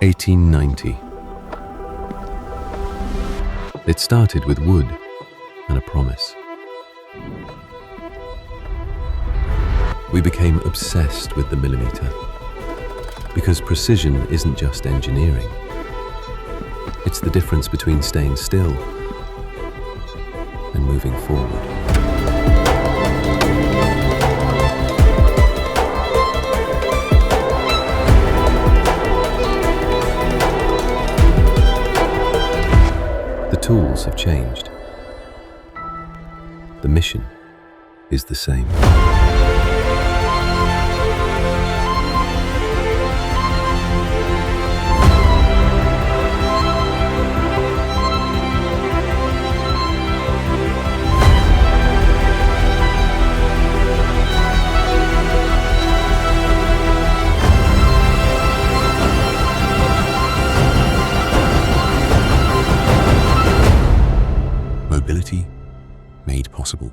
1890. It started with wood and a promise. We became obsessed with the millimetre, because precision isn't just engineering. It's the difference between staying still and moving forward. The tools have changed. The mission is the same. Mobility made possible.